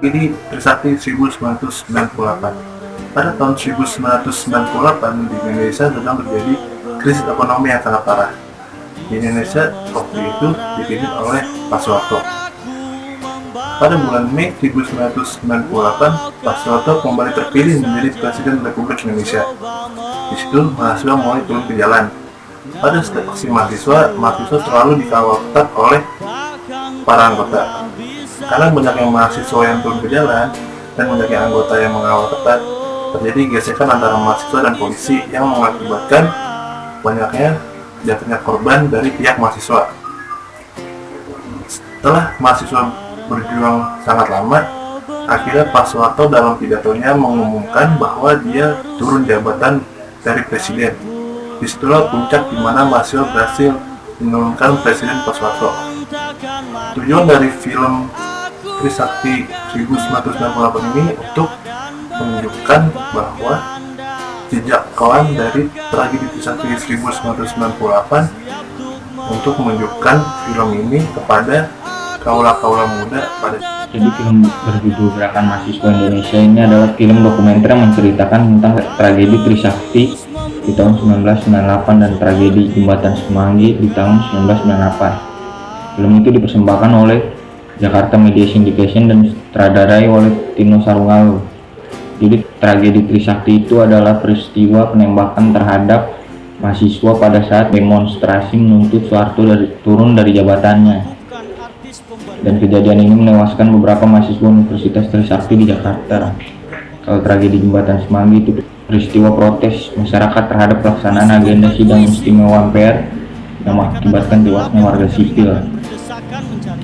Ini Trisakti 1998. Pada tahun 1998 di Indonesia sedang terjadi krisis ekonomi yang sangat parah. Di Indonesia waktu itu dipimpin oleh Pak Soeharto. Pada bulan Mei 1998, Pak Soeharto kembali terpilih menjadi Presiden Republik Indonesia. Di situ mahasiswa mulai turun ke jalan. Pada setiap aksi mahasiswa selalu dikawal ketat oleh para anggota. Karena banyaknya mahasiswa yang turun ke jalan dan banyaknya anggota yang mengawal ketat, terjadi gesekan antara mahasiswa dan polisi yang mengakibatkan banyaknya jatuhnya korban dari pihak mahasiswa. Setelah mahasiswa berjuang sangat lama, akhirnya Pak Soeharto dalam pidatonya mengumumkan bahwa dia turun jabatan dari presiden. Disitulah puncak di mana mahasiswa berhasil menurunkan Presiden Pak Soeharto. Tujuan dari film Trisakti 1998 ini untuk menunjukkan bahwa jejak kelam dari tragedi Trisakti 1998 untuk menunjukkan film ini kepada kaula-kaula muda pada. Jadi film berjudul Gerakan Mahasiswa Indonesia ini adalah film dokumenter yang menceritakan tentang tragedi Trisakti di tahun 1998 dan tragedi Jembatan Semanggi di tahun 1998. Film itu dipersembahkan oleh Jakarta Media Syndication dan sutradarai oleh Tino Sarungalo. Jadi tragedi Trisakti itu adalah peristiwa penembakan terhadap mahasiswa pada saat demonstrasi menuntut Soeharto turun dari jabatannya. Dan kejadian ini menewaskan beberapa mahasiswa Universitas Trisakti di Jakarta. Kalau tragedi Jembatan Semanggi itu peristiwa protes masyarakat terhadap pelaksanaan agenda sidang istimewa MPR yang mengakibatkan tewasnya warga sipil.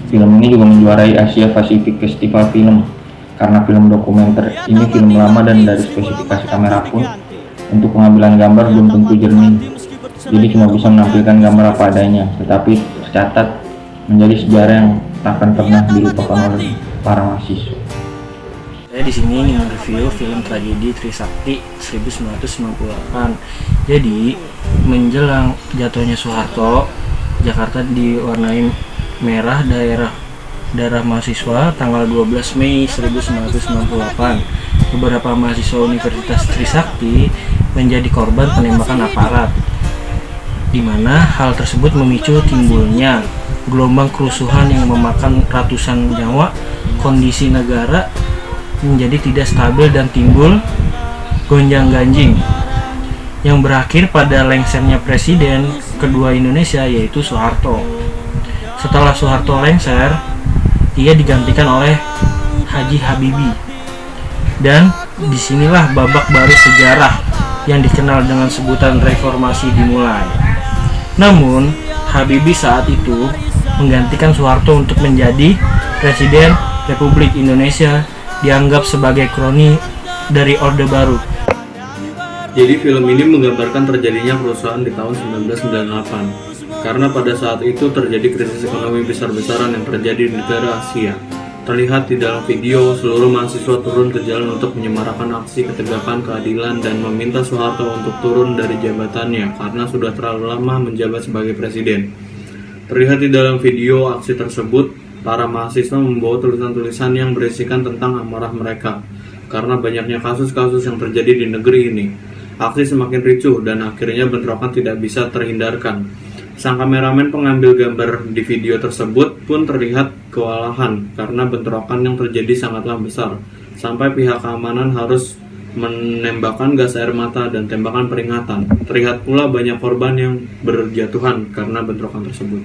Film ini juga menjuarai Asia Pacific Festival Film karena film dokumenter ini film lama dan dari spesifikasi kamera pun untuk pengambilan gambar belum tentu jernih. Jadi cuma bisa menampilkan gambar apa adanya, tetapi tercatat menjadi sejarah yang takkan pernah dilupakan oleh para mahasiswa. Saya di sini ingin mereview film tragedi Trisakti 1998. Jadi menjelang jatuhnya Soeharto, Jakarta diwarnai merah daerah mahasiswa tanggal 12 Mei 1998. Beberapa mahasiswa Universitas Trisakti menjadi korban penembakan aparat, di mana hal tersebut memicu timbulnya gelombang kerusuhan yang memakan ratusan nyawa. Kondisi negara menjadi tidak stabil dan timbul gonjang-ganjing yang berakhir pada lengsernya presiden kedua Indonesia, yaitu Soeharto. Setelah Soeharto lengser, ia digantikan oleh Haji Habibie. Dan disinilah babak baru sejarah yang dikenal dengan sebutan reformasi dimulai. Namun, Habibie saat itu menggantikan Soeharto untuk menjadi Presiden Republik Indonesia, dianggap sebagai kroni dari Orde Baru. Jadi film ini menggambarkan terjadinya kerusuhan di tahun 1998. Karena pada saat itu terjadi krisis ekonomi besar-besaran yang terjadi di negara Asia. Terlihat di dalam video, seluruh mahasiswa turun ke jalan untuk menyemarakan aksi ketegakan keadilan dan meminta Soeharto untuk turun dari jabatannya karena sudah terlalu lama menjabat sebagai presiden. Terlihat di dalam video aksi tersebut, para mahasiswa membawa tulisan-tulisan yang berisikan tentang amarah mereka karena banyaknya kasus-kasus yang terjadi di negeri ini. Aksi semakin ricuh dan akhirnya bentrokan tidak bisa terhindarkan. Sang kameramen pengambil gambar di video tersebut pun terlihat kewalahan karena bentrokan yang terjadi sangatlah besar, sampai pihak keamanan harus menembakkan gas air mata dan tembakan peringatan. Terlihat pula banyak korban yang berjatuhan karena bentrokan tersebut.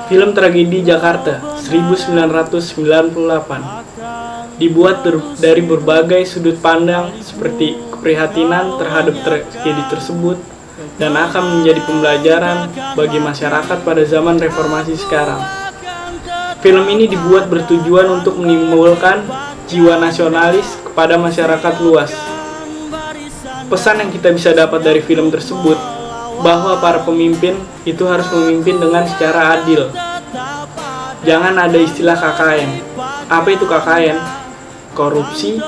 Film tragedi Jakarta 1998 dibuat dari berbagai sudut pandang seperti keprihatinan terhadap tragedi tersebut dan akan menjadi pembelajaran bagi masyarakat pada zaman reformasi sekarang. Film ini dibuat bertujuan untuk menimbulkan jiwa nasionalis kepada masyarakat luas. Pesan yang kita bisa dapat dari film tersebut bahwa para pemimpin itu harus memimpin dengan secara adil. Jangan ada istilah KKN. Apa itu KKN? Korupsi,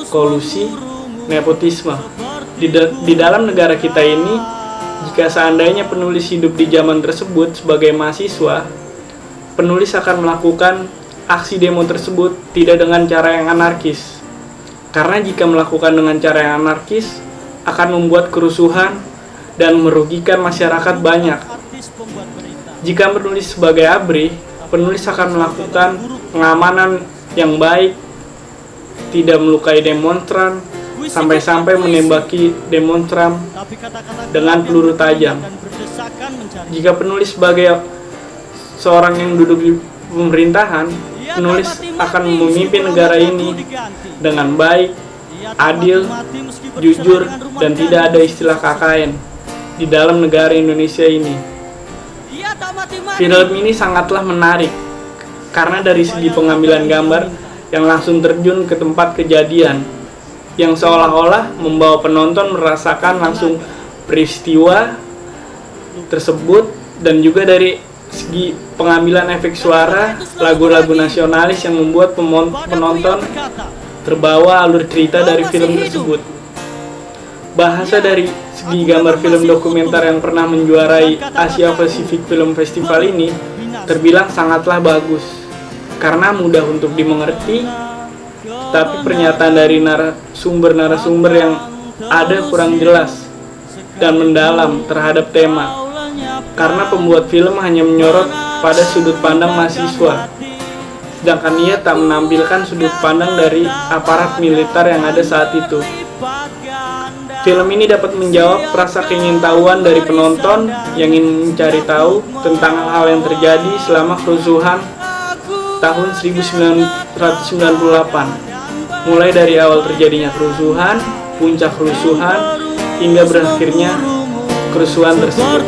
kolusi, nepotisme. Di dalam negara kita ini jika seandainya penulis hidup di zaman tersebut sebagai mahasiswa, penulis akan melakukan aksi demo tersebut tidak dengan cara yang anarkis. Karena jika melakukan dengan cara yang anarkis, akan membuat kerusuhan dan merugikan masyarakat banyak. Jika penulis sebagai ABRI, penulis akan melakukan pengamanan yang baik, tidak melukai demonstran, sampai-sampai menembaki demonstran dengan peluru tajam. Jika penulis sebagai seorang yang duduk di pemerintahan, penulis akan memimpin negara ini dengan baik, adil, jujur, dan tidak ada istilah KKN di dalam negara Indonesia ini. Film ini sangatlah menarik karena dari segi pengambilan gambar yang langsung terjun ke tempat kejadian, yang seolah-olah membawa penonton merasakan langsung peristiwa tersebut, dan juga dari segi pengambilan efek suara, lagu-lagu nasionalis yang membuat penonton terbawa alur cerita dari film tersebut. Bahasa dari segi gambar film dokumenter yang pernah menjuarai Asia Pacific Film Festival ini terbilang sangatlah bagus karena mudah untuk dimengerti, tapi pernyataan dari narasumber yang ada kurang jelas dan mendalam terhadap tema, karena pembuat film hanya menyorot pada sudut pandang mahasiswa, sedangkan ia tak menampilkan sudut pandang dari aparat militer yang ada saat itu. Film ini dapat menjawab rasa keingintahuan dari penonton yang ingin mencari tahu tentang hal-hal yang terjadi selama kerusuhan tahun 1998, mulai dari awal terjadinya kerusuhan, puncak kerusuhan, hingga berakhirnya kerusuhan tersebut.